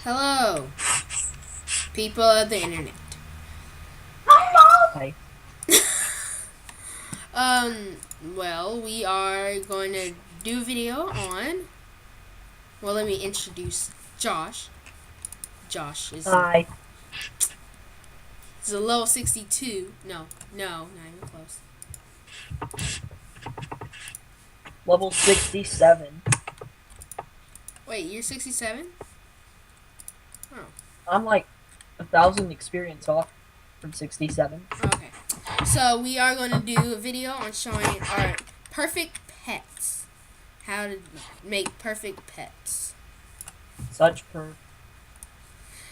Hello, people of the internet. Hi. Um, well, we are going to do a video on. Well, let me introduce Josh. Josh Hi. is a level 62. No, not even close. Level 67. Wait, you're 67? Oh, I'm like 1,000 experience off from 67. okay. So we are going to do a video on showing our perfect pets. How to make perfect pets. Such per.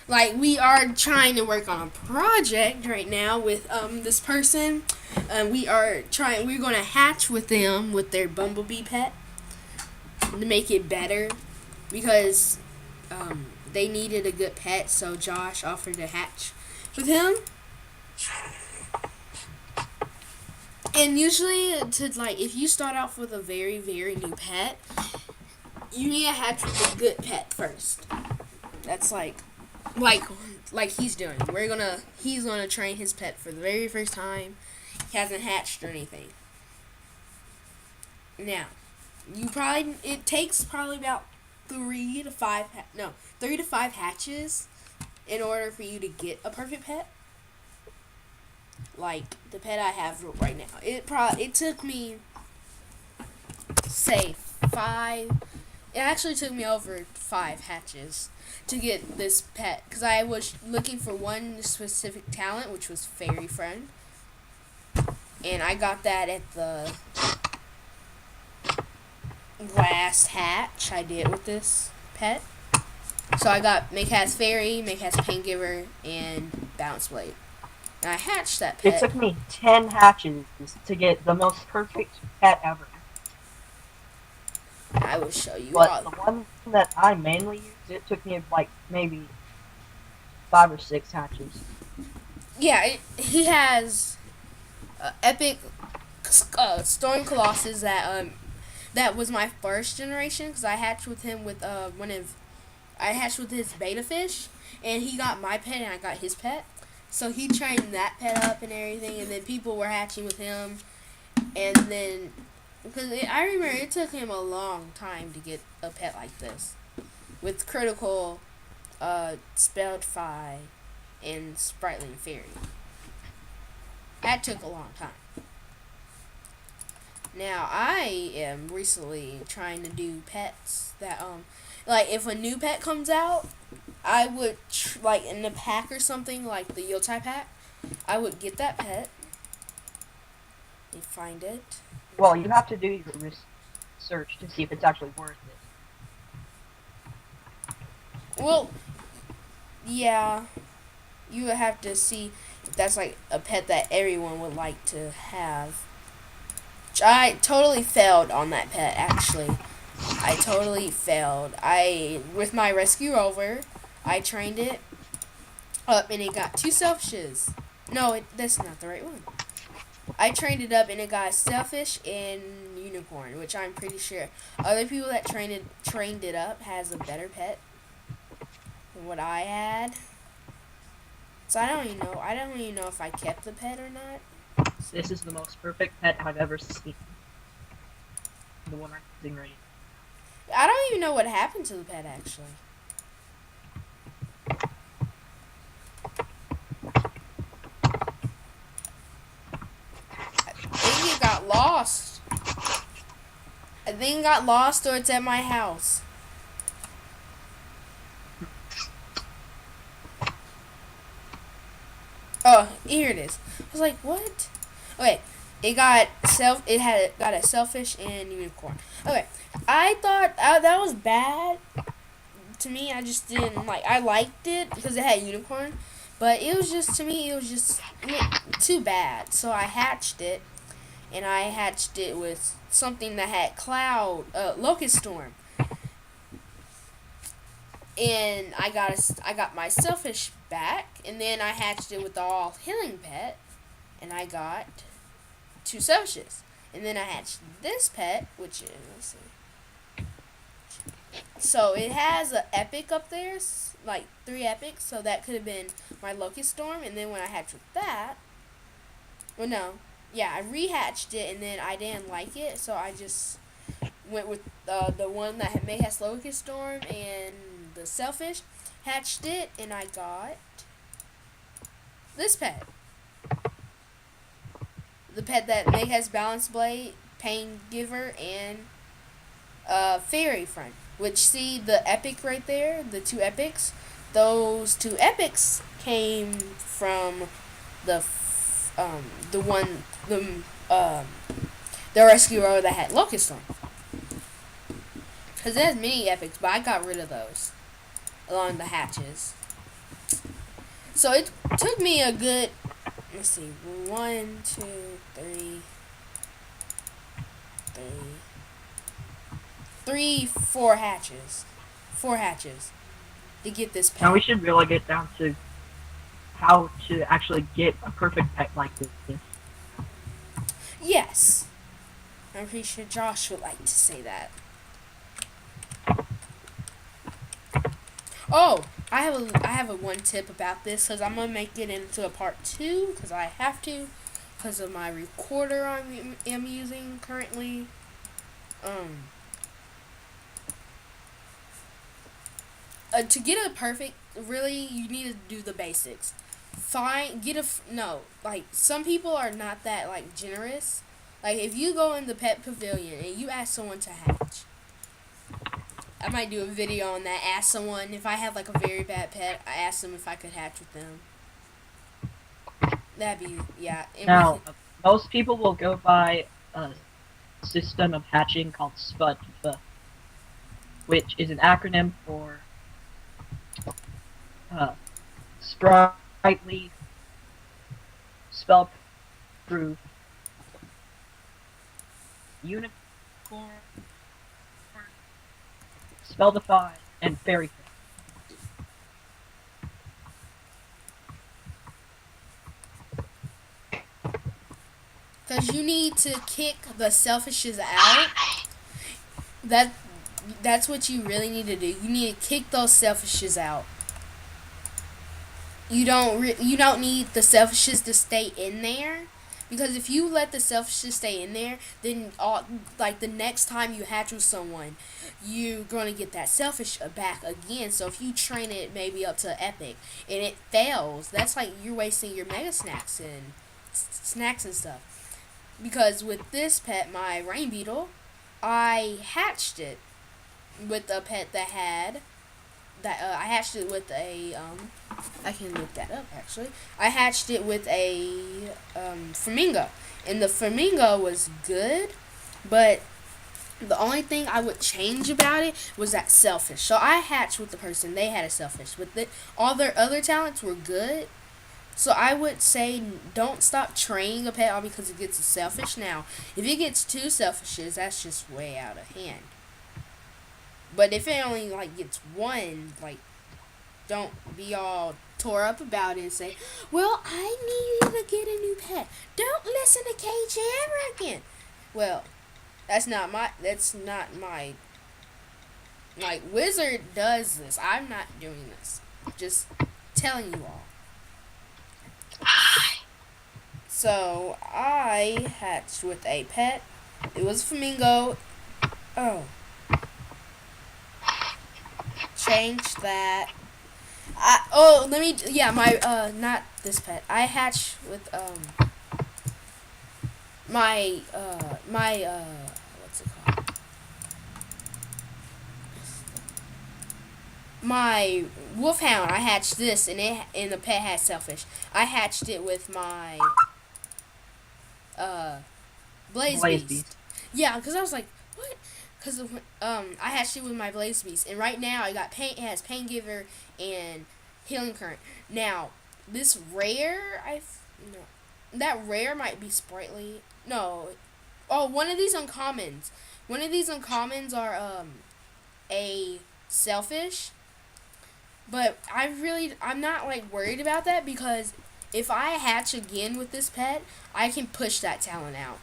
Like, we are trying to work on a project right now with this person. We're going to hatch with them with their bumblebee pet to make it better because they needed a good pet, so Josh offered to hatch with him. And usually, if you start off with a very, very new pet, you need to hatch with a good pet first. That's like like he's doing. He's gonna train his pet for the very first time. He hasn't hatched or anything. Now, it takes probably about 3 to 5 hatches in order for you to get a perfect pet. Like the pet I have right now, it took me say 5. It actually took me over 5 hatches to get this pet because I was looking for one specific talent, which was Fairy Friend, and I got that at the last hatch I did with this pet. So I got Make Has Fairy, Make Has Pain Giver, and Bounce Blade. And I hatched that It pet. took me 10 hatches to get the most perfect pet ever. I will show you But all. the one that I mainly used, it took me like maybe 5 or 6 hatches. Yeah, he has epic Storm Colossus that was my first generation because I hatched with him with I hatched with his beta fish, and he got my pet and I got his pet. So he trained that pet up and everything, and then people were hatching with him, and then I remember it took him a long time to get a pet like this with critical, Spellify, and Sprightly and Fairy. That took a long time. Now I am recently trying to do pets that like if a new pet comes out, I would like in the pack or something like the Yotai pack, I would get that pet and find it. Well, you have to do your research to see if it's actually worth it. Well, yeah, you would have to see if that's like a pet that everyone would like to have. I totally failed on that pet actually. I totally failed. With my rescue rover, I trained it up and it got 2 selfishes. No, that's not the right one. I trained it up and it got selfish and unicorn, which I'm pretty sure other people that trained it up has a better pet than what I had. So I don't even know. I don't even know if I kept the pet or not. This is the most perfect pet I've ever seen. The one I'm using right I don't even know what happened to the pet actually. I think it got lost. I think it got lost or it's at my house. Oh, here it is. I was like, what? Okay, it had got a selfish and unicorn. Okay, I thought that was bad to me. I just didn't like. I liked it because it had unicorn, but it was just to me. It was just too bad. So I hatched it, and I hatched it with something that had locust storm, and I got my selfish back, and then I hatched it with the all healing pet, and I got 2 selfishes, and then I hatched this pet, which is let's see, So it has an epic up there, like 3 epics. So that could have been my Locust Storm. And then when I hatched with that, well, no, yeah, I rehatched it, and then I didn't like it, so I just went with the one that may has Locust Storm and the Selfish. Hatched it, and I got this pet. The pet that may has Balance Blade, Pain Giver, and Fairy Front. Which, see the epic right there, the 2 epics. Those 2 epics came from the the one the rescue rower that had Locust on. Because it has many epics, but I got rid of those along the hatches. So it took me a good, let's see, 1, 2, 3, 4 hatches. 4 hatches to get this pet. Now we should really get down to how to actually get a perfect pet like this. Yes. I'm pretty sure Josh would like to say that. Oh, I have a one tip about this because I'm gonna make it into a part 2 because I have to because of my recorder I am using currently. To get a perfect, really, you need to do the basics. Like some people are not that like generous. Like if you go in the pet pavilion and you ask someone to hatch, I might do a video on that. Ask someone if I have like a very bad pet. I ask them if I could hatch with them. That'd be Now, most people will go by a system of hatching called SPUDF, which is an acronym for Sprightly, Spellproof, Unicorn, Spell-Defy, and Fairy. Because you need to kick the selfishes out. That's what you really need to do. You need to kick those selfishes out. You don't need the selfishes to stay in there, because if you let the selfishes stay in there, then the next time you hatch with someone, you're gonna get that selfish back again. So if you train it maybe up to epic and it fails, that's like you're wasting your mega snacks and stuff. Because with this pet, my rain beetle, I hatched it with a pet that had I hatched it with a I can look that up actually. I hatched it with a flamingo, and the flamingo was good, but the only thing I would change about it was that selfish. So I hatched with the person, they had a selfish, but all their other talents were good. So I would say don't stop training a pet all because it gets a selfish. Now, if it gets 2 selfishes, that's just way out of hand. But if it only gets 1, don't be all tore up about it and say, "Well, I need you to get a new pet. Don't listen to KJ ever again." Well, that's not my. Wizard does this. I'm not doing this. Just telling you all. So I hatched with a pet. It was a flamingo. Oh. Change that. Not this pet. I hatched with what's it called? My wolfhound. I hatched this, and the pet had selfish. I hatched it with my Blaze Beast. Yeah, because I was like, what? Because I hatched it with my Blaze Beast, and right now it has Pain Giver and Healing Current. Now this rare, that rare might be sprightly. No, one of these uncommons. One of these uncommons are a selfish, but I'm not worried about that, because if I hatch again with this pet, I can push that talent out.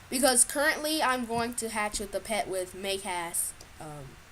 Because currently I'm going to hatch with the pet with Maycast um,